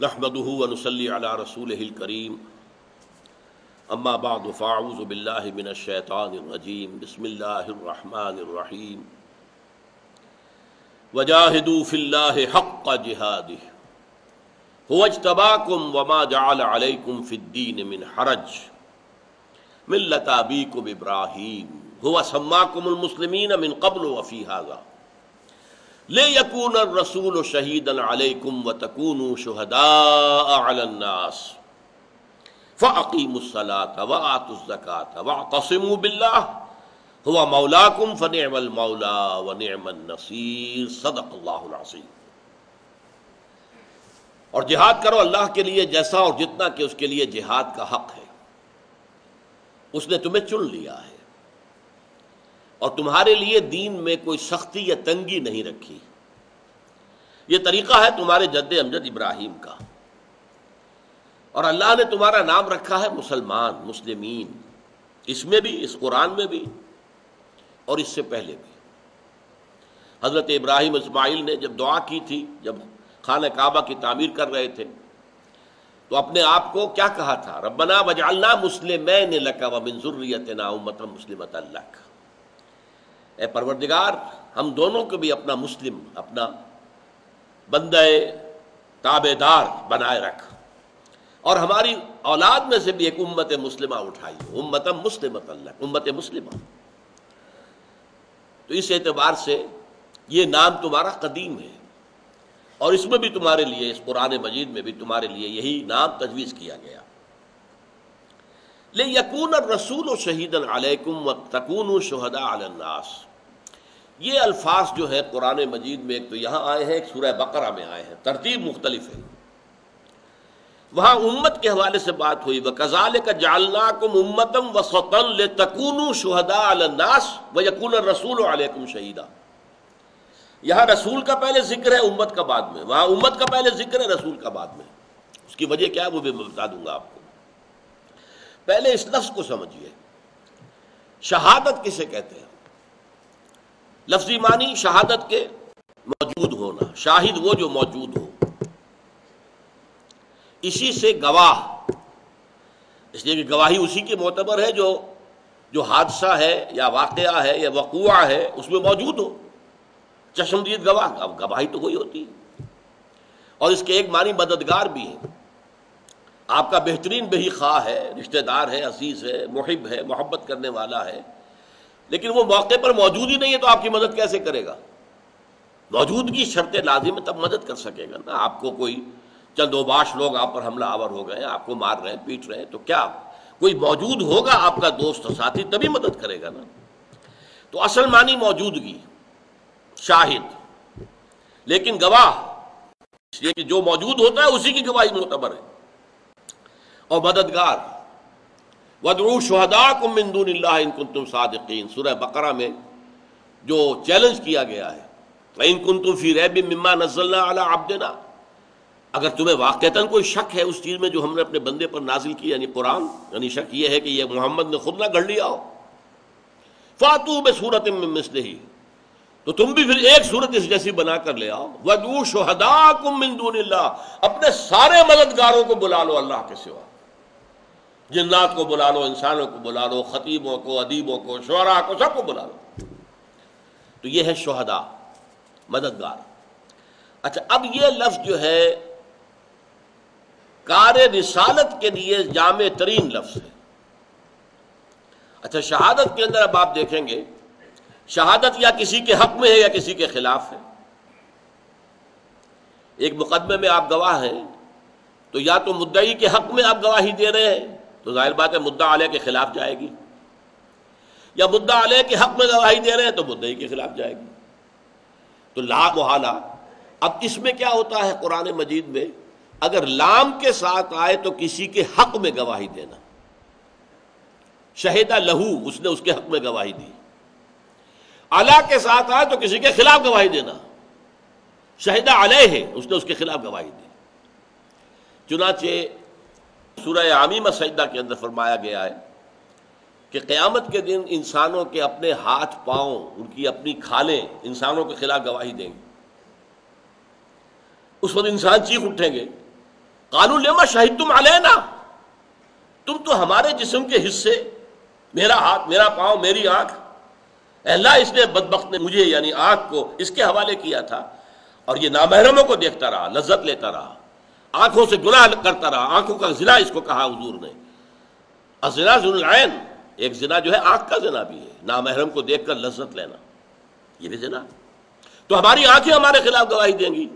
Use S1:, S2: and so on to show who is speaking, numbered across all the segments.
S1: نحمده ونصلي على رسوله الكريم اما بعد فاعوذ بالله من الشيطان الرجيم بسم الله الرحمن الرحيم وجاهدوا في الله حق جهاده هو اجتباكم وما جعل عليكم في الدين من حرج ملة أبيكم إبراهيم هو سماكم المسلمين من قبل وفي هذا لِيَكُونَ الرَّسُولُ شَهِيدًا عَلَيْكُمْ وَتَكُونُوا شُهَدَاءَ عَلَى النَّاسِ فَأَقِيمُوا الصَّلَاةَ وَآتُوا الزَّكَاةَ وَاعْتَصِمُوا بِاللَّهِ هُوَ مَوْلَاكُمْ فَنِعْمَ الْمَوْلَىٰ وَنِعْمَ النَّصِيرُ صدق اللہ العظیم۔ اور جہاد کرو اللہ کے لیے جیسا اور جتنا کہ اس کے لیے جہاد کا حق ہے۔ اس نے تمہیں چن لیا ہے اور تمہارے لیے دین میں کوئی سختی یا تنگی نہیں رکھی۔ یہ طریقہ ہے تمہارے جد امجد ابراہیم کا، اور اللہ نے تمہارا نام رکھا ہے مسلمان، مسلمین، اس میں بھی، اس قرآن میں بھی اور اس سے پہلے بھی۔ حضرت ابراہیم اسماعیل نے جب دعا کی تھی، جب خانہ کعبہ کی تعمیر کر رہے تھے، تو اپنے آپ کو کیا کہا تھا؟ ربنا وجعلنا مسلمین لک ومن ذریتنا امۃ مسلمۃ لک۔ اے پروردگار، ہم دونوں کو بھی اپنا مسلم، اپنا بندہ تابعدار بنائے رکھ، اور ہماری اولاد میں سے بھی ایک امت مسلمہ اٹھائی، امت مسلمۃ لک، امت مسلمہ۔ تو اس اعتبار سے یہ نام تمہارا قدیم ہے، اور اس میں بھی تمہارے لیے، اس قرآن مجید میں بھی تمہارے لیے یہی نام تجویز کیا گیا۔ لِيَكُونَ الرَّسُولُ شَهِيدًا عَلَيْكُمْ وَتَكُونُوا شُهَدَاءَ عَلَى النَّاسِ۔ یہ الفاظ جو ہے قرآن مجید میں، ایک تو یہاں آئے ہیں، ایک سورہ بقرہ میں آئے ہیں، ترتیب مختلف ہے۔ وہاں امت کے حوالے سے بات ہوئی، وَكَذَلِكَ جَعَلْنَاكُمْ أُمَّةً وَسَطًا لِتَكُونُوا شُهَدَاءَ عَلَى النَّاسِ وَيَكُونَ الرَّسُولُ عَلَيْكُمْ شَهِيدًا۔ یہاں رسول کا پہلے ذکر ہے، امت کا بعد میں، وہاں امت کا پہلے ذکر ہے، رسول کا بعد میں۔ اس کی وجہ کیا ہے وہ بھی میں بتا دوں گا آپ کو۔ پہلے اس لفظ کو سمجھیے، شہادت کسے کہتے ہیں؟ لفظی معنی شہادت کے موجود ہونا، شاہد وہ جو موجود ہو، اسی سے گواہ، اس لیے کہ گواہی اسی کی معتبر ہے جو حادثہ ہے یا واقعہ ہے یا وقوعہ ہے اس میں موجود ہو۔ چشمدید گواہ، اب گواہی تو وہی ہوتی ہے۔ اور اس کے ایک معنی مددگار بھی ہے، آپ کا بہترین بہی خواہ ہے، رشتہ دار ہے، عزیز ہے، محب ہے، محبت کرنے والا ہے، لیکن وہ موقع پر موجود ہی نہیں ہے تو آپ کی مدد کیسے کرے گا؟ موجودگی شرط لازم ہے، تب مدد کر سکے گا نا۔ آپ کو کوئی چند اوباش لوگ آپ پر حملہ آور ہو گئے، آپ کو مار رہے ہیں، پیٹ رہے ہیں، تو کیا کوئی موجود ہوگا آپ کا دوست اور ساتھی، تبھی مدد کرے گا نا۔ تو اصل معنی موجودگی، شاہد، لیکن گواہ، اس لیے کہ جو موجود ہوتا ہے اسی کی گواہی معتبر ہے، اور مددگار۔ وَادْعُوا شُهَدَاءَكُم مِّن دُونِ اللَّهِ إِن كُنتُمْ صَادِقِينَ، سورہ بقرہ میں جو چیلنج کیا گیا ہے، وَإِن كُنتُمْ فِي رَيْبٍ مِّمَّا نَزَّلْنَا عَلَىٰ عَبْدِنَا، اگر تمہیں واقعتاً کوئی شک ہے اس چیز میں جو ہم نے اپنے بندے پر نازل کی، یعنی قرآن، یعنی شک یہ ہے کہ یہ محمد نے خود نہ گھڑ لیا ہو، فَأْتُوا بِسُورَةٍ مِّن مِّثْلِهِ، تو تم بھی پھر ایک صورت اس جیسی بنا کر لے آؤ۔ وَادْعُوا شُهَدَاءَكُم مِّن دُونِ اللَّهِ، اپنے سارے مددگاروں کو بلا لو اللہ کے سوا، جنات کو بلا لو، انسانوں کو بلا لو، خطیبوں کو، ادیبوں کو، شعراء کو، سب کو بلا لو۔ تو یہ ہے شہداء، مددگار۔ اچھا، اب یہ لفظ جو ہے کار رسالت کے لیے جامع ترین لفظ ہے۔ اچھا، شہادت کے اندر اب آپ دیکھیں گے، شہادت یا کسی کے حق میں ہے یا کسی کے خلاف ہے۔ ایک مقدمے میں آپ گواہ ہیں تو یا تو مدعی کے حق میں آپ گواہی دے رہے ہیں تو ظاہر بات ہے مدعا علیہ کے خلاف جائے گی، یا مدعا علیہ کے حق میں گواہی دے رہے ہیں تو مدعی کے خلاف جائے گی۔ تو لا محالہ۔ اب اس میں کیا ہوتا ہے قرآن مجید میں، اگر لام کے ساتھ آئے تو کسی کے حق میں گواہی دینا، شہیدہ لہو، اس نے اس کے حق میں گواہی دی۔ علیہ کے ساتھ آئے تو کسی کے خلاف گواہی دینا، شہیدہ علیہ ہے، اس نے اس کے خلاف گواہی دی۔ چنانچہ سورہ عامیمہ سجدہ کے اندر فرمایا گیا ہے کہ قیامت کے دن انسانوں کے اپنے ہاتھ پاؤں، ان کی اپنی کھالیں انسانوں کے خلاف گواہی دیں گے۔ اس وقت انسان چیخ اٹھیں گے قالوا لما شہدتم علینا، تم تو ہمارے جسم کے حصے، میرا ہاتھ، میرا پاؤں، میری آنکھ، اے اللہ اس نے بدبخت نے مجھے یعنی آنکھ کو اس کے حوالے کیا تھا، اور یہ نامحرموں کو دیکھتا رہا، لذت لیتا رہا، آنکھوں سے گناہ کرتا رہا، آنکھوں کا زنا اس کو کہا حضور نے، الزنا ذو العین، ایک زنا جو ہے آنکھ کا زنا بھی ہے، نامحرم کو دیکھ کر لذت لینا، یہ بھی زنا، تو ہماری آنکھیں ہمارے خلاف گواہی دیں گی۔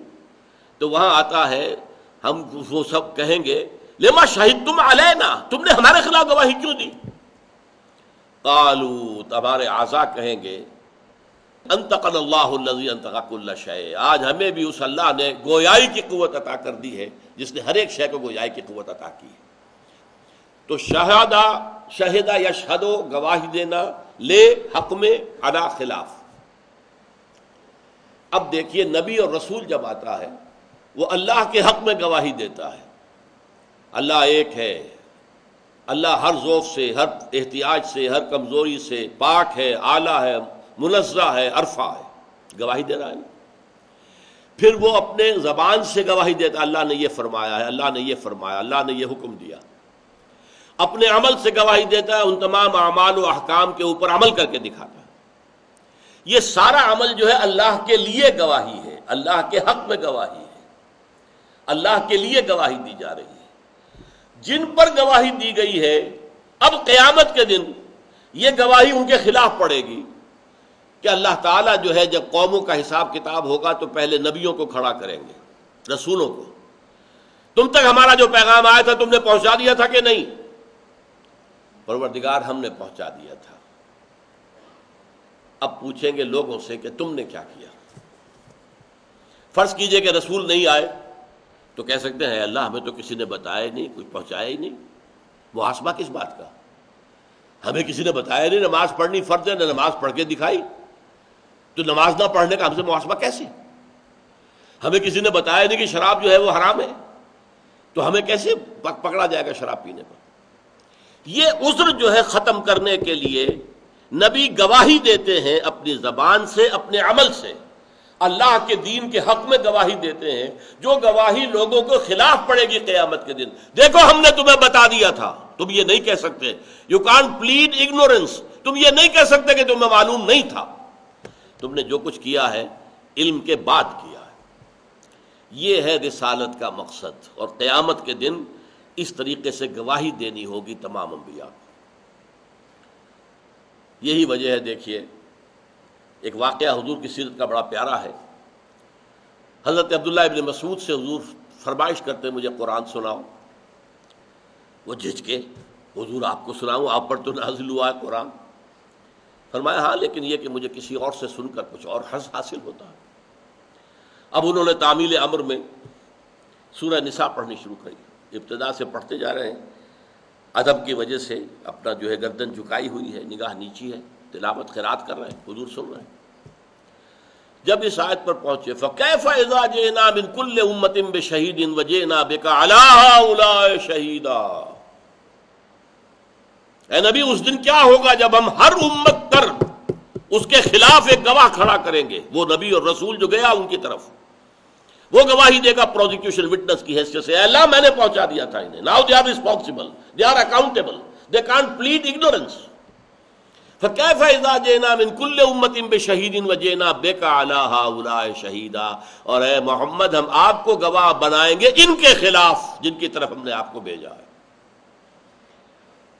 S1: تو وہاں آتا ہے ہم وہ سب کہیں گے لما شہدتم علینا، تم نے ہمارے خلاف گواہی کیوں دی؟ قالوا، تمہارے اعضاء کہیں گے انطقنا اللہ الذی انطق کل شیء، آج ہمیں بھی اس اللہ نے گویائی کی قوت عطا کر دی ہے جس نے ہر ایک شے کو گویائی کی قوت عطا کی ہے۔ تو شہدہ یشہدو، گواہی دینا، لے حق میں، علی خلاف۔ اب دیکھیے نبی اور رسول جب آتا ہے وہ اللہ کے حق میں گواہی دیتا ہے، اللہ ایک ہے، اللہ ہر ذوف سے، ہر احتیاج سے، ہر کمزوری سے پاک ہے، اعلیٰ ہے، منزہ ہے، عرفہ ہے، گواہی دے رہا ہے۔ پھر وہ اپنے زبان سے گواہی دیتا ہے، اللہ نے یہ فرمایا ہے، اللہ نے یہ فرمایا، اللہ نے یہ حکم دیا۔ اپنے عمل سے گواہی دیتا ہے، ان تمام اعمال و احکام کے اوپر عمل کر کے دکھاتا ہے۔ یہ سارا عمل جو ہے اللہ کے لیے گواہی ہے، اللہ کے حق میں گواہی ہے، اللہ کے لیے گواہی دی جا رہی ہے۔ جن پر گواہی دی گئی ہے، اب قیامت کے دن یہ گواہی ان کے خلاف پڑے گی کہ اللہ تعالیٰ جو ہے جب قوموں کا حساب کتاب ہوگا تو پہلے نبیوں کو کھڑا کریں گے، رسولوں کو، تم تک ہمارا جو پیغام آیا تھا تم نے پہنچا دیا تھا کہ نہیں؟ پروردگار ہم نے پہنچا دیا تھا۔ اب پوچھیں گے لوگوں سے کہ تم نے کیا کیا؟ فرض کیجئے کہ رسول نہیں آئے تو کہہ سکتے ہیں اللہ ہمیں تو کسی نے بتایا ہی نہیں، کچھ پہنچایا ہی نہیں، محاسبہ کس بات کا؟ ہمیں کسی نے بتایا نہیں نماز پڑھنی فرض ہے، نہ نماز پڑھ کے دکھائی، تو نماز نہ پڑھنے کا ہم سے محاسبہ کیسے؟ ہمیں کسی نے بتایا نہیں کہ شراب جو ہے وہ حرام ہے، تو ہمیں کیسے پکڑا جائے گا شراب پینے پر؟ یہ عذر جو ہے ختم کرنے کے لیے نبی گواہی دیتے ہیں اپنی زبان سے، اپنے عمل سے، اللہ کے دین کے حق میں گواہی دیتے ہیں، جو گواہی لوگوں کو خلاف پڑے گی قیامت کے دن۔ دیکھو ہم نے تمہیں بتا دیا تھا، تم یہ نہیں کہہ سکتے، یو کانٹ پلیڈ اگنورنس، تم یہ نہیں کہہ سکتے کہ تمہیں معلوم نہیں تھا، تم نے جو کچھ کیا ہے علم کے بعد کیا ہے۔ یہ ہے رسالت کا مقصد، اور قیامت کے دن اس طریقے سے گواہی دینی ہوگی تمام انبیاء کو۔ یہی وجہ ہے، دیکھیے ایک واقعہ حضور کی سیرت کا بڑا پیارا ہے۔ حضرت عبداللہ ابن مسعود سے حضور فرمائش کرتے مجھے قرآن سناؤ، وہ جھجکے، حضور آپ کو سناؤں، آپ پر تو نازل ہوا ہے قرآن؟ فرمایا ہاں، لیکن یہ کہ مجھے کسی اور سے سن کر کچھ اور حظ حاصل ہوتا ہے۔ اب انہوں نے تعمیل امر میں سورہ نساء پڑھنی شروع کری، ابتدا سے پڑھتے جا رہے ہیں، ادب کی وجہ سے اپنا جو ہے گردن جھکائی ہوئی ہے، نگاہ نیچی ہے، تلاوت قرات کر رہے ہیں، حضور سن رہے ہیں۔ جب اس آیت پر پہنچے فَكَيْفَ إِذَا جِئْنَا مِن كُلِّ أُمَّةٍ بِشَهِيدٍ وَجِئْنَا بِكَ عَلَىٰ هَٰؤُلَاءِ شَهِيدًا، اے نبی اس دن کیا ہوگا جب ہم ہر امت پر اس کے خلاف ایک گواہ کھڑا کریں گے، وہ نبی اور رسول جو گیا ان کی طرف، وہ گواہی دے گا پروزیکیوشن وٹنس کی حیثیت سے، اے اللہ میں نے پہنچا دیا تھا انہیں، now they are responsible, they are accountable, they can't plead ignorance. فَكَيْفَ إِذَا جِئْنَا مِن كُلِّ أُمَّةٍ بِشَهِيدٍ وَجِئْنَا بِكَ عَلَىٰ هَٰؤُلَاءِ شَهِيدًا، اور اے محمد ہم آپ کو گواہ بنائیں گے ان کے خلاف جن کی طرف ہم نے آپ کو بھیجا ہے۔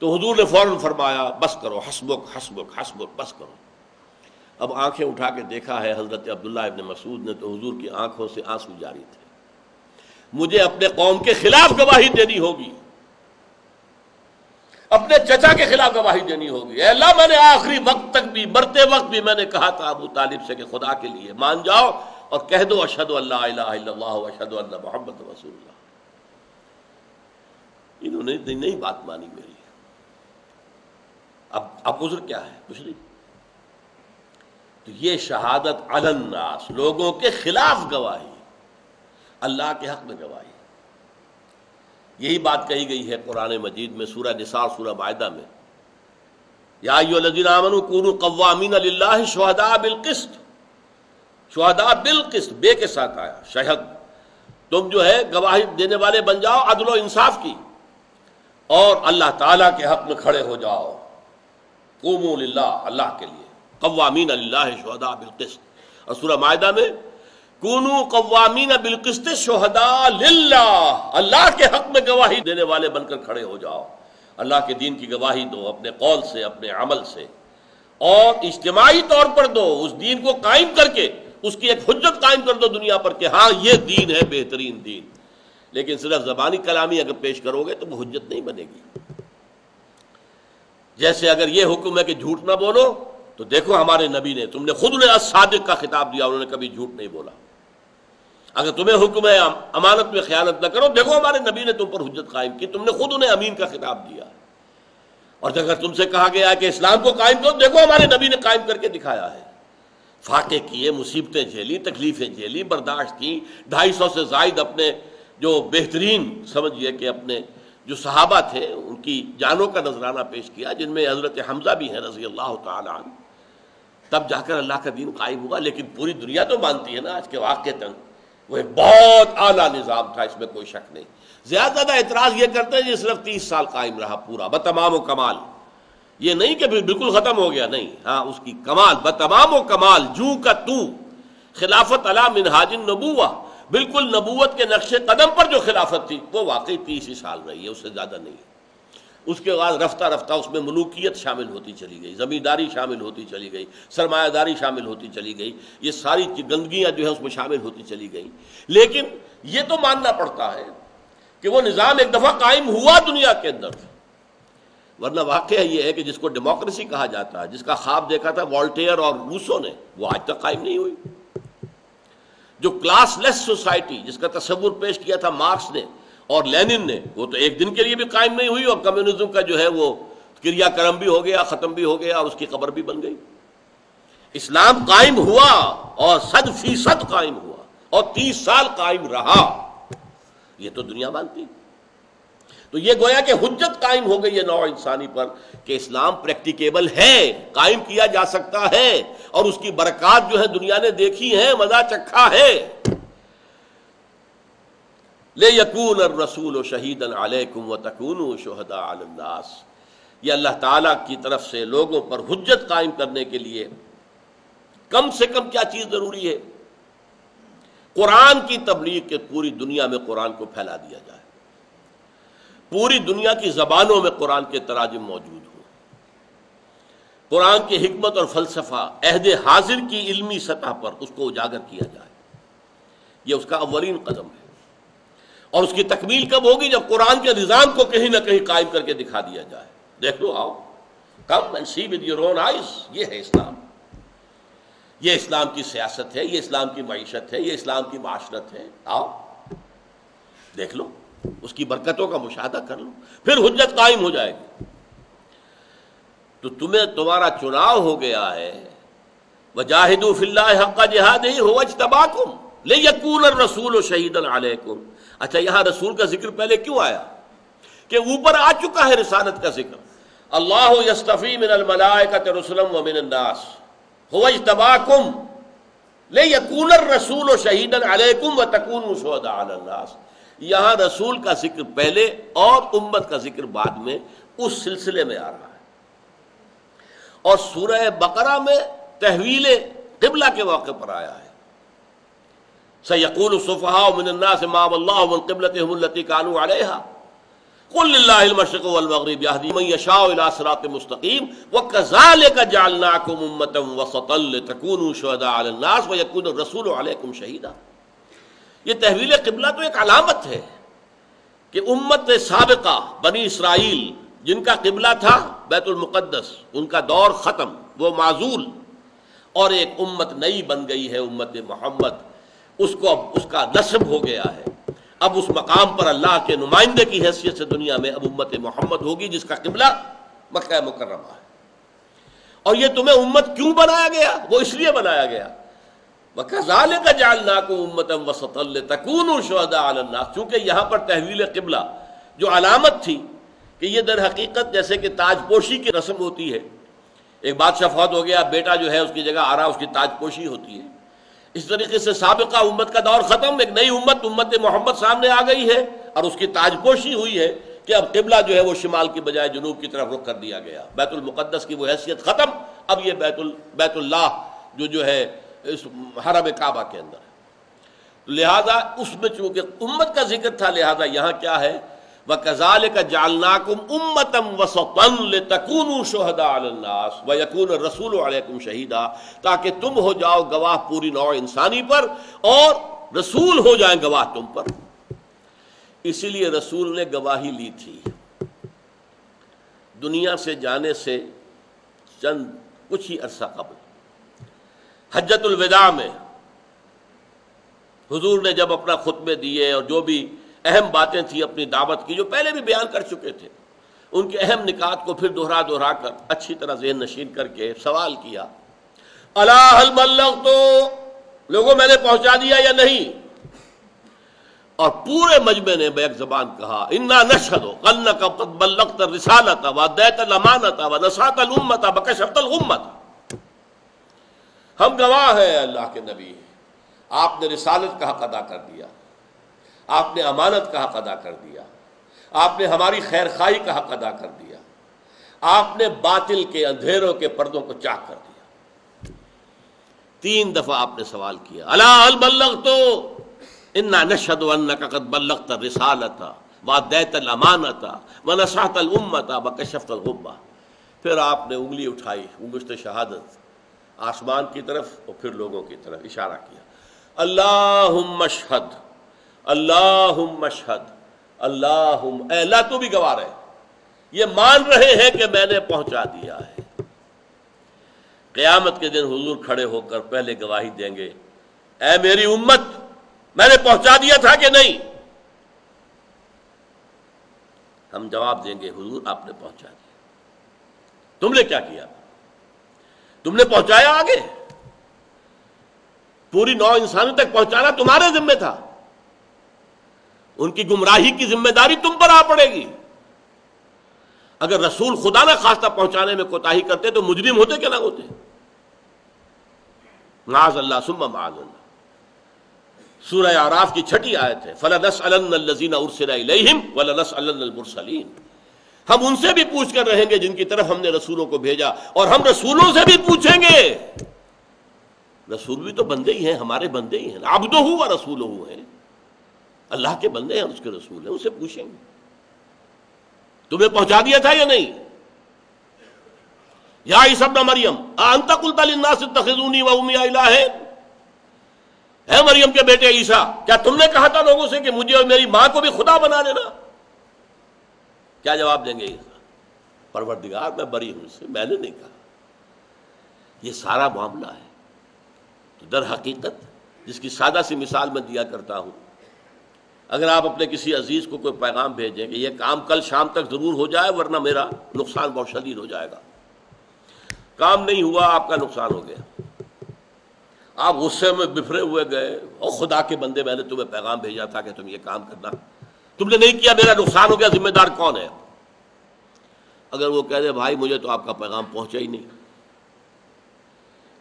S1: تو حضور نے فوراً فرمایا بس کرو، حسبک حسبک حسبک، بس کرو۔ اب آنکھیں اٹھا کے دیکھا ہے حضرت عبداللہ ابن مسعود نے، تو حضور کی آنکھوں سے آنسو جاری تھے۔ مجھے اپنے قوم کے خلاف گواہی دینی ہوگی، اپنے چچا کے خلاف گواہی دینی ہوگی۔ اے اللہ میں نے آخری وقت تک بھی، مرتے وقت بھی میں نے کہا تھا ابو طالب سے کہ خدا کے لیے مان جاؤ اور کہہ دو اشہد ان لا الہ الا اللہ واشہد ان محمد رسول اللہ۔ انہوں نے نہیں بات مانی میری۔ اب عذر کیا ہے؟ کچھ نہیں۔ تو یہ شہادت علی الناس، لوگوں کے خلاف گواہی، اللہ کے حق میں گواہی، یہی بات کہی گئی ہے قرآن مجید میں سورہ نساء اور سورہ مائدہ میں، یا ایھا الذین آمنوا کونوا قوامین للہ شہداء بالقسط، شہداء بالقسط، بے کے ساتھ آیا، شہد تم جو ہے گواہی دینے والے بن جاؤ عدل و انصاف کی، اور اللہ تعالیٰ کے حق میں کھڑے ہو جاؤ، قوموا للہ، اللہ کے لیے، قوامین للہ شہداء بالقسط۔ اور سورہ مائدہ میں کونوا قوامین بالقسط شہداء للہ، اللہ کے حق میں گواہی دینے والے بن کر کھڑے ہو جاؤ، اللہ کے دین کی گواہی دو اپنے قول سے، اپنے عمل سے، اور اجتماعی طور پر دو، اس دین کو قائم کر کے اس کی ایک حجت قائم کر دو دنیا پر کہ ہاں یہ دین ہے بہترین دین۔ لیکن صرف زبانی کلامی اگر پیش کرو گے تو وہ حجت نہیں بنے گی۔ جیسے اگر یہ حکم ہے کہ جھوٹ نہ بولو، تو دیکھو ہمارے نبی نے، تم نے خود انہیں الصادق کا خطاب دیا، انہوں نے کبھی جھوٹ نہیں بولا۔ اگر تمہیں حکم ہے امانت میں خیانت نہ کرو، دیکھو ہمارے نبی نے تم پر حجت قائم کی، تم نے خود انہیں امین کا خطاب دیا۔ اور اگر تم سے کہا گیا ہے کہ اسلام کو قائم کرو، دیکھو ہمارے نبی نے قائم کر کے دکھایا ہے۔ فاقے کیے، مصیبتیں جھیلی، تکلیفیں جھیلی، برداشت کی، 250 سے زائد اپنے جو بہترین سمجھیے کہ اپنے جو صحابہ تھے ان کی جانوں کا نذرانہ پیش کیا، جن میں حضرت حمزہ بھی ہیں رضی اللہ تعالی عنہ۔ تب جا کر اللہ کا دین قائم ہوا۔ لیکن پوری دنیا تو مانتی ہے نا آج کے واقعے تک وہ ایک بہت اعلیٰ نظام تھا، اس میں کوئی شک نہیں۔ زیادہ اعتراض یہ کرتے ہیں یہ صرف 30 سال قائم رہا پورا بتمام و کمال، یہ نہیں کہ بالکل ختم ہو گیا، نہیں، ہاں اس کی کمال بتمام و کمال، جو کا تو خلافت علی منہاج النبوہ، بالکل نبوت کے نقش قدم پر جو خلافت تھی وہ واقعی 30 ہی سال رہی ہے، اس سے زیادہ نہیں۔ اس کے بعد رفتہ رفتہ اس میں ملوکیت شامل ہوتی چلی گئی، زمینداری شامل ہوتی چلی گئی، سرمایہ داری شامل ہوتی چلی گئی، یہ ساری گندگیاں جو ہے اس میں شامل ہوتی چلی گئی۔ لیکن یہ تو ماننا پڑتا ہے کہ وہ نظام ایک دفعہ قائم ہوا دنیا کے اندر، ورنہ واقعہ یہ ہے کہ جس کو ڈیموکریسی کہا جاتا ہے، جس کا خواب دیکھا تھا والٹیئر اور روسو نے، وہ آج تک قائم نہیں ہوئی۔ جو کلاس لیس سوسائٹی جس کا تصور پیش کیا تھا مارکس نے اور لینن نے، وہ تو ایک دن کے لیے بھی قائم نہیں ہوئی، اور کمیونزم کا جو ہے وہ کریا کرم بھی ہو گیا، ختم بھی ہو گیا، اور اس کی قبر بھی بن گئی۔ اسلام قائم ہوا اور 100% قائم ہوا، اور 30 سال قائم رہا، یہ تو دنیا مانتی۔ تو یہ گویا کہ حجت قائم ہو گئی ہے نوع انسانی پر کہ اسلام پریکٹیکیبل ہے، قائم کیا جا سکتا ہے، اور اس کی برکات جو ہے دنیا نے دیکھی ہیں، مزہ چکھا ہے۔ لِيَكُونَ الرَّسُولُ شَهِيدًا عَلَيْكُمْ وَتَكُونُوا شُهَدَاءَ عَلَى النَّاسِ، یہ اللہ تعالیٰ کی طرف سے لوگوں پر حجت قائم کرنے کے لیے کم سے کم کیا چیز ضروری ہے؟ قرآن کی تبلیغ کے پوری دنیا میں قرآن کو پھیلا دیا جائے، پوری دنیا کی زبانوں میں قرآن کے تراجم موجود ہوں، قرآن کی حکمت اور فلسفہ عہد حاضر کی علمی سطح پر اس کو اجاگر کیا جائے، یہ اس کا اولین قدم ہے۔ اور اس کی تکمیل کب ہوگی؟ جب قرآن کے نظام کو کہیں نہ کہیں قائم کر کے دکھا دیا جائے۔ دیکھ لو، آؤ، come and see with your own eyes, یہ ہے اسلام، یہ اسلام کی سیاست ہے، یہ اسلام کی معیشت ہے، یہ اسلام کی معاشرت ہے، آؤ دیکھ لو، اس کی برکتوں کا مشاہدہ کر لو، پھر حجت قائم ہو جائے گی۔ تو تمہیں تمہارا چناؤ ہو گیا ہے، وجاہدوا فی اللہ حق جہادہ هو اجتباکم لیکون الرسول شہیدا علیکم۔ اچھا، یہاں رسول کا ذکر پہلے کیوں آیا؟ کہ اوپر آ چکا ہے رسالت کا ذکر، اللہ یصطفی من الملائکۃ رسلا ومن الناس هو اجتباکم لیکون الرسول شہیدا علیکم وتکونوا شہداء علی الناس۔ یہاں رسول کا ذکر پہلے اور امت کا ذکر بعد میں اس سلسلے میں آ رہا ہے، اور سورہ بقرہ میں تحویل قبلہ کے موقع پر آیا ہے، سَيَقُولُ السُّفَهَاءُ مِنَ النَّاسِ مَا وَلَّاهُ عَن قِبْلَتِهِمُ الَّتِي كَانُوا عَلَيْهَا قُل لِّلَّهِ الْمَشْرِقُ وَالْمَغْرِبُ يَهْدِي مَن يَشَاءُ إِلَىٰ صِرَاطٍ مُّسْتَقِيمٍ وَكَذَٰلِكَ جَعَلْنَاكُمْ أُمَّةً وَسَطًا لِّتَكُونُوا شُهَدَاءَ عَلَى النَّاسِ وَيَكُونَ الرَّسُولُ عَلَيْكُمْ شَهِيدًا۔ یہ تحویل قبلہ تو ایک علامت ہے کہ امت سابقہ بنی اسرائیل جن کا قبلہ تھا بیت المقدس، ان کا دور ختم، وہ معزول، اور ایک امت نئی بن گئی ہے، امت محمد، اس کو اب اس کا نسب ہو گیا ہے، اب اس مقام پر اللہ کے نمائندے کی حیثیت سے دنیا میں اب امت محمد ہوگی جس کا قبلہ مکہ مکرمہ ہے۔ اور یہ تمہیں امت کیوں بنایا گیا؟ وہ اس لیے بنایا گیا، وَكَذَٰلِكَ جَعَلْنَاكُمْ أُمَّةً وَسَطًا لِّتَكُونُوا شُهَدَاءَ عَلَى النَّاسِ، چونکہ یہاں پر تحویل قبلہ جو علامت تھی کہ یہ در حقیقت جیسے کہ تاج پوشی کی رسم ہوتی ہے، ایک بادشاہ فوت ہو گیا، بیٹا جو ہے اس کی جگہ آ رہا، اس کی تاج پوشی ہوتی ہے، اس طریقے سے سابقہ امت کا دور ختم، ایک نئی امت محمد سامنے آ گئی ہے، اور اس کی تاج پوشی ہوئی ہے کہ اب قبلہ جو ہے وہ شمال کی بجائے جنوب کی طرف رخ کر دیا گیا، بیت المقدس کی وہ حیثیت ختم، اب یہ بیت اللہ جو ہے اس حرم کعبہ کے اندر ہے۔ لہذا اس میں چونکہ امت کا ذکر تھا، لہذا یہاں کیا ہے، وَكَذَلِكَ جَعَلْنَاكُمْ أُمَّةً وَسَطًا لِتَكُونُوا شُهَدَاءَ عَلَى النَّاسِ وَيَكُونَ الرَّسُولُ عَلَيْكُمْ شَهِيدًا، تاکہ تم ہو جاؤ گواہ پوری نوع انسانی پر اور رسول ہو جائیں گواہ تم پر۔ اسی لیے رسول نے گواہی لی تھی دنیا سے جانے سے چند کچھ ہی عرصہ قبل، حجۃ الوداع میں حضور نے جب اپنا خطبے دیے اور جو بھی اہم باتیں تھیں اپنی دعوت کی، جو پہلے بھی بیان کر چکے تھے، ان کے اہم نکات کو پھر دہرا کر اچھی طرح ذہن نشین کر کے سوال کیا، الا هل بلغت، لوگوں میں نے پہنچا دیا یا نہیں؟ اور پورے مجمع نے بیک زبان کہا، انا نشہد انک قد بلغت الرسالۃ وادیت الامانۃ ونصحت الامۃ وکشفت الغمۃ، ہم گواہ ہیں اللہ کے نبی، آپ نے رسالت کا حق ادا کر دیا، آپ نے امانت کا حق ادا کر دیا، آپ نے ہماری خیر خواہی کا حق ادا کر دیا، آپ نے باطل کے اندھیروں کے پردوں کو چاک کر دیا۔ 3 دفعہ آپ نے سوال کیا، الا هل بلغت انا نشهد انک قد بلغت الرسالۃ وادیت الامانۃ ونصحت الامۃ وکشفت الغمۃ۔ پھر آپ نے انگلی اٹھائی، انگشت شہادت، آسمان کی طرف اور پھر لوگوں کی طرف اشارہ کیا، اللہم اشہد، اللہم اشہد، اللہم، اے اللہ تو بھی گواہ رہے، یہ مان رہے ہیں کہ میں نے پہنچا دیا ہے۔ قیامت کے دن حضور کھڑے ہو کر پہلے گواہی دیں گے، اے میری امت، میں نے پہنچا دیا تھا کہ نہیں؟ ہم جواب دیں گے، حضور آپ نے پہنچا دیا۔ تم نے کیا کیا؟ تم نے پہنچایا آگے، پوری نوع انسانی تک پہنچانا تمہارے ذمہ تھا، ان کی گمراہی کی ذمہ داری تم پر آ پڑے گی۔ اگر رسول خدا نہ خواستہ پہنچانے میں کوتاہی کرتے تو مجرم ہوتے کہ نہ ہوتے؟ معاذ اللہ ثم معاذ اللہ۔ سورہ اعراف کی 6 آیت ہے، فَلَنَسْأَلَنَّ الَّذِينَ أُرْسِلَ إِلَيْهِمْ وَلَنَسْأَلَنَّ الْمُرْسَلِينَ، ہم ان سے بھی پوچھ کر رہیں گے جن کی طرف ہم نے رسولوں کو بھیجا، اور ہم رسولوں سے بھی پوچھیں گے۔ رسول بھی تو بندے ہی ہیں، ہمارے بندے ہی ہیں، عبدہ و رسولہ ہیں، اللہ کے بندے ہیں، اس کے رسول ہیں، اسے پوچھیں گے تمہیں پہنچا دیا تھا یا نہیں؟ یا عیسی ابن مریم اانت قلت للناس اتخذونی وامی الہین، اے مریم کے بیٹے عیسیٰ، کیا تم نے کہا تھا لوگوں سے کہ مجھے اور میری ماں کو بھی خدا بنا دینا؟ کیا جواب دیں گے عیسیٰ؟ پروردگار میں بری ہوں اس سے، میں نے نہیں کہا۔ یہ سارا معاملہ ہے۔ تو در حقیقت جس کی سادہ سی مثال میں دیا کرتا ہوں، اگر آپ اپنے کسی عزیز کو کوئی پیغام بھیجیں کہ یہ کام کل شام تک ضرور ہو جائے ورنہ میرا نقصان بہت شدید ہو جائے گا، کام نہیں ہوا، آپ کا نقصان ہو گیا، آپ غصے میں بفرے ہوئے گئے، اور خدا کے بندے میں نے تمہیں پیغام بھیجا تھا کہ تم یہ کام کرنا، تم نے نہیں کیا، میرا نقصان ہو گیا، ذمہ دار کون ہے؟ اگر وہ کہہ دے بھائی مجھے تو آپ کا پیغام پہنچا ہی نہیں،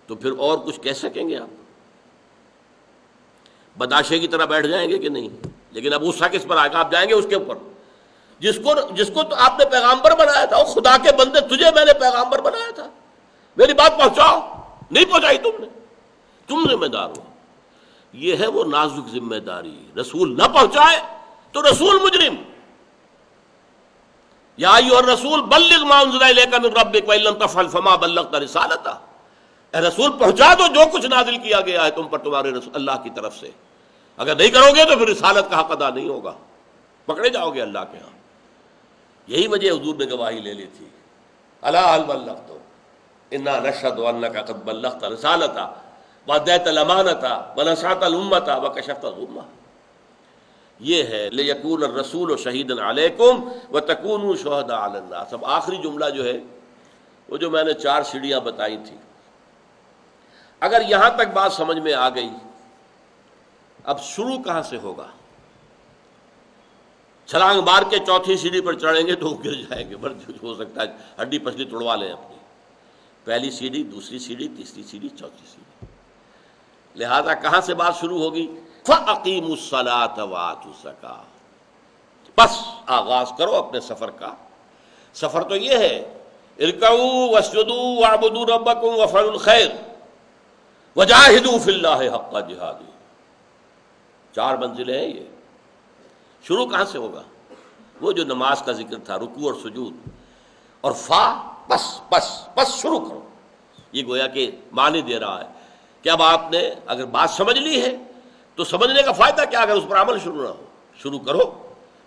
S1: تو پھر اور کچھ کہہ سکیں گے آپ؟ بداشے کی طرح بیٹھ جائیں گے کہ نہیں؟ لیکن اب غصہ کس پر آئے گا؟ آپ جائیں گے اس کے اوپر جس کو تو آپ نے پیغامبر بنایا تھا، وہ خدا کے بندے، تجھے میں نے پیغامبر بنایا تھا، میری بات پہنچاؤ، نہیں پہنچائی تم نے، تم ذمہ دار ہو۔ یہ ہے وہ نازک ذمہ داری، رسول نہ پہنچائے تو رسول مجرم۔ یا ایھا الرسول بلغ ما انزل الیک من ربک وان لم تفعل فما بلغت رسالتہ، اے رسول پہنچا دو جو کچھ نازل کیا گیا ہے تم پر تمہارے اللہ کی طرف سے، اگر نہیں کرو گے تو پھر رسالت کا حق ادا نہیں ہوگا، پکڑے جاؤ گے اللہ کے ہاں۔ یہی وجہ حضور نے گواہی لے لی تھی، الا هل بلغت انا نشهد انک قد بلغت رسالتہ وادیت الامانۃ ونصحت الامۃ وکشفت الغمۃ۔ یہ ہے لیکون الرسول شہیدا علیکم وتکونوا شہداء علی الناس۔ اب آخری جملہ جو ہے وہ جو میں نے 4 سیڑھیاں بتائی تھی، اگر یہاں تک بات سمجھ میں آ گئی، اب شروع کہاں سے ہوگا؟ چھلانگ مار کے 4تھی سیڑھی پر چڑھیں گے تو گر جائیں گے، ہو سکتا ہے ہڈی پسلی توڑوا لیں اپنی۔ پہلی سیڑھی، دوسری سیڑھی، تیسری سیڑھی، 4تھی سیڑھی۔ لہذا کہاں سے بات شروع ہوگی؟ فَأَقِيمُوا الصَّلَاةَ وَآتُوا الزَّكَاةَ، بس آغاز کرو اپنے سفر کا۔ سفر تو یہ ہے، ارکعوا واسجدوا واعبدوا ربکم وافعلوا الخیر وجاہدوا فی اللہ حق جہادہ، 4 منزلیں ہیں یہ۔ شروع کہاں سے ہوگا؟ وہ جو نماز کا ذکر تھا، رکوع اور سجود اور بس بس بس شروع کرو۔ یہ گویا کہ معنی دے رہا ہے کہ اب آپ نے اگر بات سمجھ لی ہے تو سمجھنے کا فائدہ کیا اگر اس پر عمل شروع نہ ہو؟ شروع کرو،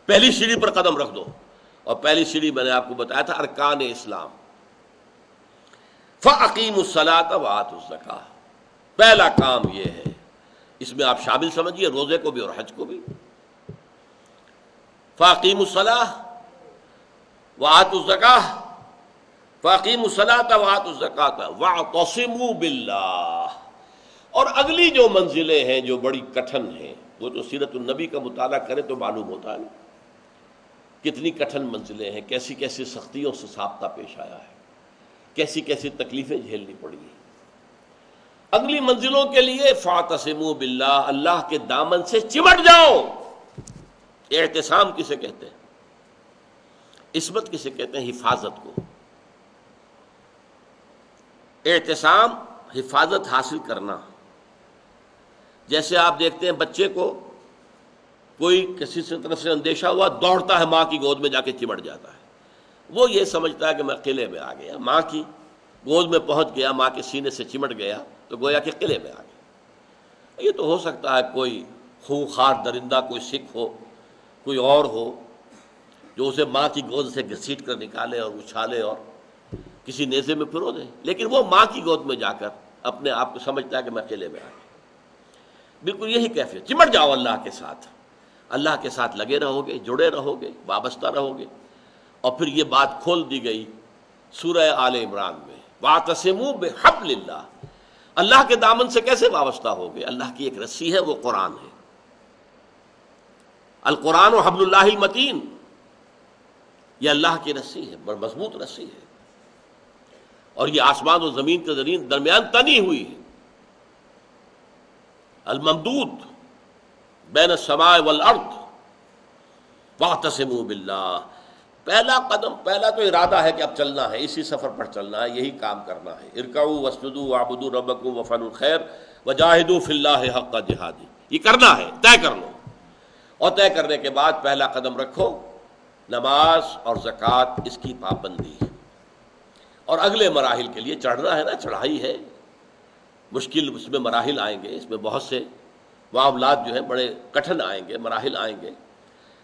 S1: پہلی سیڑھی پر قدم رکھ دو، اور پہلی سیڑھی میں نے آپ کو بتایا تھا ارکان اسلام۔ فَأَقِيمُوا الصَّلَاةَ وَآتُوا الزَّكَاةَ، پہلا کام یہ ہے، اس میں آپ شامل سمجھیے روزے کو بھی اور حج کو بھی۔ فَأَقِيمُوا الصَّلَاةَ وَآتُوا الزَّكَاةَ فَأَقِيمُوا الصَّلَاةَ وَآتُوا الزَّكَاةَ وَاعْتَصِمُوا بِاللَّهِ۔ اور اگلی جو منزلیں ہیں جو بڑی کٹھن ہیں، وہ تو سیرت النبی کا مطالعہ کرے تو معلوم ہوتا ہے نا، کتنی کٹھن منزلیں ہیں، کیسی کیسی سختیوں سے سابقہ پیش آیا ہے، کیسی کیسی تکلیفیں جھیلنی پڑی ہیں۔ اگلی منزلوں کے لیے فَاعْتَصِمُوا بِاللَّهِ، اللہ کے دامن سے چمٹ جاؤ۔ اعتصام کسے کہتے ہیں؟ عصمت کسے کہتے ہیں؟ حفاظت کو۔ اعتصام حفاظت حاصل کرنا۔ جیسے آپ دیکھتے ہیں بچے کو کوئی کسی سے طرف سے اندیشہ ہوا، دوڑتا ہے ماں کی گود میں جا کے چمٹ جاتا ہے، وہ یہ سمجھتا ہے کہ میں قلعے میں آ گیا، ماں کی گود میں پہنچ گیا، ماں کے سینے سے چمٹ گیا تو گویا کہ قلعے میں آ گیا۔ یہ تو ہو سکتا ہے کوئی خونخوار درندہ، کوئی سکھ ہو، کوئی اور ہو جو اسے ماں کی گود سے گھسیٹ کر نکالے اور اچھالے اور کسی نیزے میں پھرو دے، لیکن وہ ماں کی گود میں جا کر اپنے آپ کو سمجھتا ہے کہ میں قلعے میں آ گیا۔ بالکل یہی کیفیت، چمٹ جاؤ اللہ کے ساتھ، اللہ کے ساتھ لگے رہو گے، جڑے رہو گے، وابستہ رہو گے۔ اور پھر یہ بات کھول دی گئی سورہ آل عمران میں، وَاعْتَصِمُوا بِحَبْلِ اللَّهِ، اللہ کے دامن سے کیسے وابستہ ہو گئے؟ اللہ کی ایک رسی ہے، وہ قرآن ہے۔ القرآن و حبل اللہ المتین، یہ اللہ کی رسی ہے، بڑی مضبوط رسی ہے، اور یہ آسمان و زمین کے درمیان تنی ہوئی ہے۔ الممدود بین السماء والارض واعتصموا باللہ۔ پہلا قدم، پہلا تو ارادہ ہے کہ اب چلنا ہے، اسی سفر پر چلنا ہے، یہی کام کرنا ہے۔ ارکعوا واسجدوا واعبدوا ربکم وافعلوا الخیر وجاہدوا فی اللہ حق جہادہ، یہ کرنا ہے، طے کر لو۔ اور طے کرنے کے بعد پہلا قدم رکھو نماز اور زکوٰۃ، اس کی پابندی۔ اور اگلے مراحل کے لیے چڑھنا ہے نا، چڑھائی ہے، مشکل اس میں مراحل آئیں گے، اس میں بہت سے معاملات جو ہیں بڑے کٹھن آئیں گے، مراحل آئیں گے،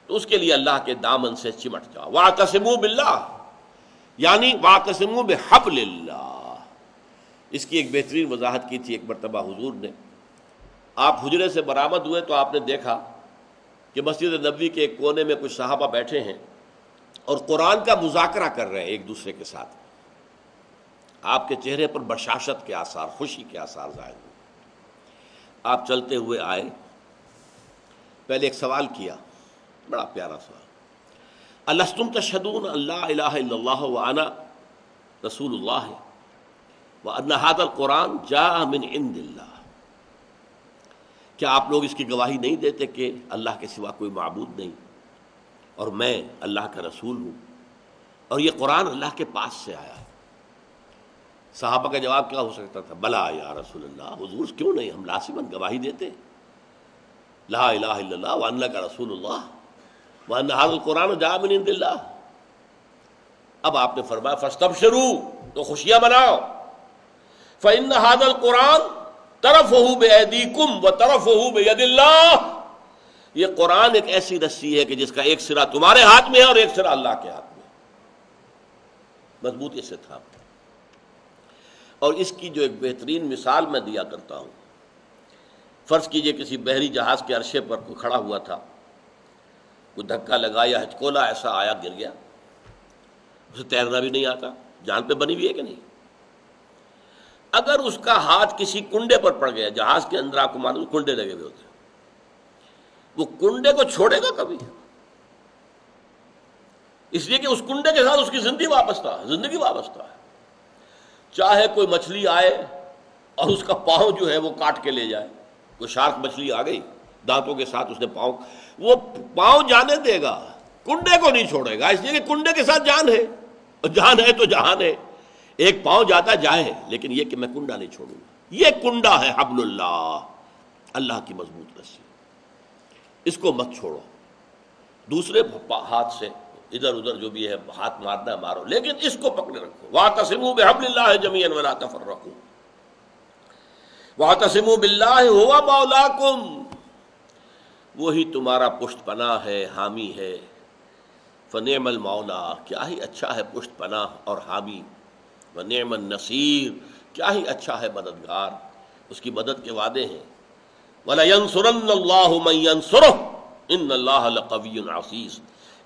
S1: تو اس کے لیے اللہ کے دامن سے چمٹ جاؤ۔ واعتصموا باللہ یعنی واعتصموا بحبل اللہ۔ اس کی ایک بہترین وضاحت کی تھی ایک مرتبہ حضور نے۔ آپ حجرے سے برآمد ہوئے تو آپ نے دیکھا کہ مسجد نبوی کے ایک کونے میں کچھ صحابہ بیٹھے ہیں اور قرآن کا مذاکرہ کر رہے ہیں ایک دوسرے کے ساتھ۔ آپ کے چہرے پر بشاشت کے آثار، خوشی کے آثار ظاہر ہوئے۔ آپ چلتے ہوئے آئے، پہلے ایک سوال کیا، بڑا پیارا سوال، الستم تشہدون ان لا الہ الا اللہ وانا رسول اللہ وان ھذا القرآن جاء من عند اللہ؟ کیا آپ لوگ اس کی گواہی نہیں دیتے کہ اللہ کے سوا کوئی معبود نہیں اور میں اللہ کا رسول ہوں اور یہ قرآن اللہ کے پاس سے آیا ہے؟ صحابہ کا جواب کیا ہو سکتا تھا؟ بلا یا رسول اللہ، حضور کیوں نہیں، ہم لازماً گواہی دیتے، لا الہ الا اللہ وانک رسول اللہ وان ھذا القرآن جاء من عند اللہ۔ اب آپ نے فرمایا فاستبشروا، تو خوشیاں مناؤ، فإن ھذا القرآن طرفہ بأیدیکم وطرفہ بید اللہ۔ یہ قرآن ایک ایسی رسی ہے کہ جس کا ایک سرا تمہارے ہاتھ میں ہے اور ایک سرا اللہ کے ہاتھ میں، مضبوطی سے تھا۔ اور اس کی جو ایک بہترین مثال میں دیا کرتا ہوں، فرض کیجئے کسی بحری جہاز کے عرصے پر کوئی کھڑا ہوا تھا، کوئی دھکا لگا یا ہچکولا ایسا آیا، گر گیا، اسے تیرنا بھی نہیں آتا، جان پہ بنی ہوئی ہے کہ نہیں؟ اگر اس کا ہاتھ کسی کنڈے پر پڑ گیا، جہاز کے اندر آپ کو معلوم کنڈے لگے ہوئے ہوتے ہیں، وہ کنڈے کو چھوڑے گا کبھی؟ اس لیے کہ اس کنڈے کے ساتھ اس کی زندگی وابستہ ہے، زندگی وابستہ ہے۔ چاہے کوئی مچھلی آئے اور اس کا پاؤں جو ہے وہ کاٹ کے لے جائے. کوئی شارک مچھلی آ گئی دانتوں کے ساتھ، اس نے وہ پاؤں جانے دے گا، کنڈے کو نہیں چھوڑے گا، اس لیے کہ کنڈے کے ساتھ جان ہے، جان ہے تو جہان ہے. ایک پاؤں جاتا جائے، لیکن یہ کہ میں کنڈا نہیں چھوڑوں گا. یہ کنڈا ہے حبل اللہ، اللہ کی مضبوط رسی، اس کو مت چھوڑو. دوسرے ہاتھ سے ادھر ادھر جو بھی ہے ہاتھ مارنا مارو، لیکن اس کو پکڑے رکھو. واعتصموا بحبل اللہ جميعا ولا تفرقوا واعتصموا باللہ هو مولاکم، وہی تمہارا پشت پناہ ہے، حامی ہے. فنعم المولا، کیا ہی اچھا ہے پشت پناہ اور حامی. ونعم النصیر، کیا ہی اچھا ہے مددگار، اس کی مدد کے وعدے ہیں. وَلَيَنْصُرَنَّ اللَّهُ مَن يَنْصُرُهُ إِنَّ اللَّهَ لَقَوِيٌّ عَزِيزٌ.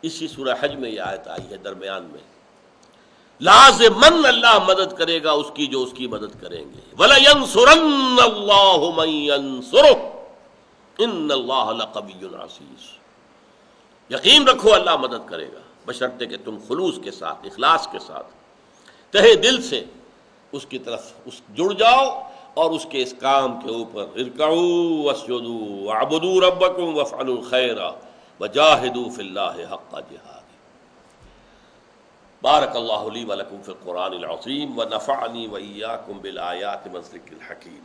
S1: اسی سورہ حج میں یہ آیت آئی ہے درمیان میں. لازماً اللہ مدد کرے گا اس کی جو اس کی مدد کریں گے. وَلَيَنْصُرَنَّ اللَّهُ مَن يَنْصُرُهُ إِنَّ اللَّهَ لَقَوِيٌّ عَزِيزٌ. یقین رکھو اللہ مدد کرے گا، بشرطے کہ تم خلوص کے ساتھ، اخلاص کے ساتھ، تہہ دل سے اس کی طرف جڑ جاؤ اور اس کے اس کام کے اوپر ارکعوا واسجدوا واعبدوا ربکم وافعلوا الخیر وجاہدوا فی اللہ حق جہاد. بارک اللہ لی ولکم فی القرآن العظیم ونفعنی وإیاکم بالآیات والذکر الحکیم.